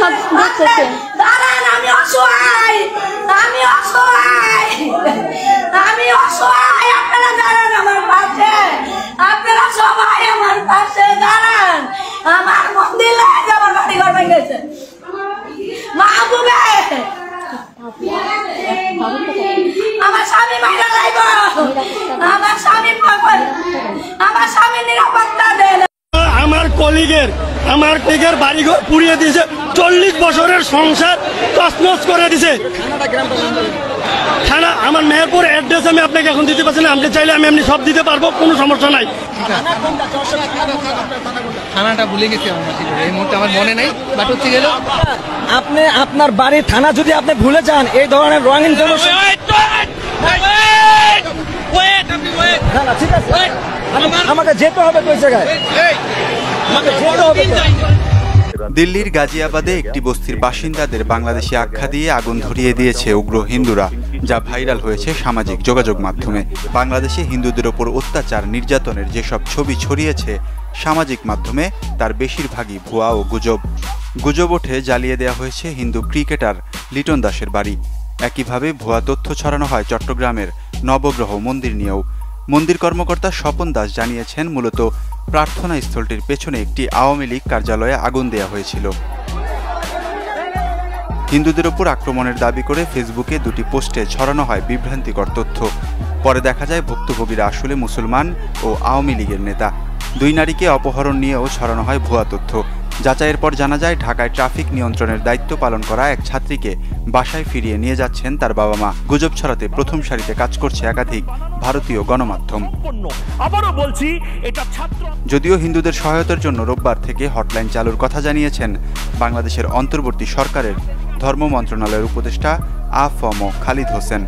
সব দেখতেছেন। দাঁড়ান, আমি অসহায়, আমি অসহায়, আমি অসহায়। আপনারা দাঁড়ান আমার পাশে, আপনারা সবাই আমার পাশে দাঁড়ান। আমার মন্দির লাগে, আমার বাড়ি ঘর ভেঙে গেছে। মাহবুবে, আমার স্বামী মাইরা যাইব, আমার স্বামী আমার স্বামী নিরাপত্তা দেন। আমার কলিগের বাড়িঘর পুড়িয়ে দিয়েছে, 40 বছরের সংসার তছনছ করে দিয়েছে। থানা আমার মেহেরপুর অ্যাড্রেস আমি আপনাকে এখন দিতে পারছি না, আপনি চাইলে আমি এমনি সব দিতে পারবো, কোনো সমস্যা নাই। থানাটা ভুলে গেছি এই মুহূর্তে, আমার মনে নেই। বাট হচ্ছে গেল আপনি আপনার বাড়ির থানা যদি আপনি ভুলে যান, এই ধরনের রং ইনফরমেশন না, ঠিক আছে, আমাকে যেতে হবে ওই জায়গায়, আমাকে যেতে হবে। দিল্লির গাজিয়াবাদে একটি বস্তির বাসিন্দাদের বাংলাদেশি আখ্যা দিয়ে আগুন ধরিয়ে দিয়েছে উগ্র হিন্দুরা, যা ভাইরাল হয়েছে সামাজিক যোগাযোগ মাধ্যমে। বাংলাদেশে হিন্দুদের ওপর অত্যাচার নির্যাতনের যেসব ছবি ছড়িয়েছে সামাজিক মাধ্যমে, তার বেশিরভাগই ভুয়া ও গুজব ওঠে জ্বালিয়ে দেওয়া হয়েছে হিন্দু ক্রিকেটার লিটন দাসের বাড়ি। একইভাবে ভুয়া তথ্য ছড়ানো হয় চট্টগ্রামের নবগ্রহ মন্দির নিয়েও। মন্দির কর্মকর্তা স্বপন দাস জানিয়েছেন, মূলত প্রার্থনা স্থলটির পেছনে একটি আওয়ামী লীগ কার্যালয়ে আগুন দেওয়া হয়েছিল। হিন্দুদের ওপর আক্রমণের দাবি করে ফেসবুকে দুটি পোস্টে ছড়ানো হয় বিভ্রান্তিকর তথ্য। পরে দেখা যায় ভুক্তভোগীরা আসলে মুসলমান ও আওয়ামী লীগের নেতা। 2 নারীকে অপহরণ নিয়েও ছড়ানো হয় ভুয়া তথ্য। যাচাইয়ের পর জানা যায়, ঢাকায় ট্রাফিক নিয়ন্ত্রণের দায়িত্ব পালন করা এক ছাত্রীকে বাসায় ফিরিয়ে নিয়ে যাচ্ছেন তার বাবা মা। গুজব ছড়াতে প্রথম সারিতে কাজ করছে একাধিক ভারতীয় গণমাধ্যম। যদিও হিন্দুদের সহায়তার জন্য রোববার থেকে হটলাইন চালুর কথা জানিয়েছেন বাংলাদেশের অন্তর্বর্তী সরকারের ধর্ম মন্ত্রণালয়ের উপদেষ্টা আ ফ ম খালিদ হোসেন।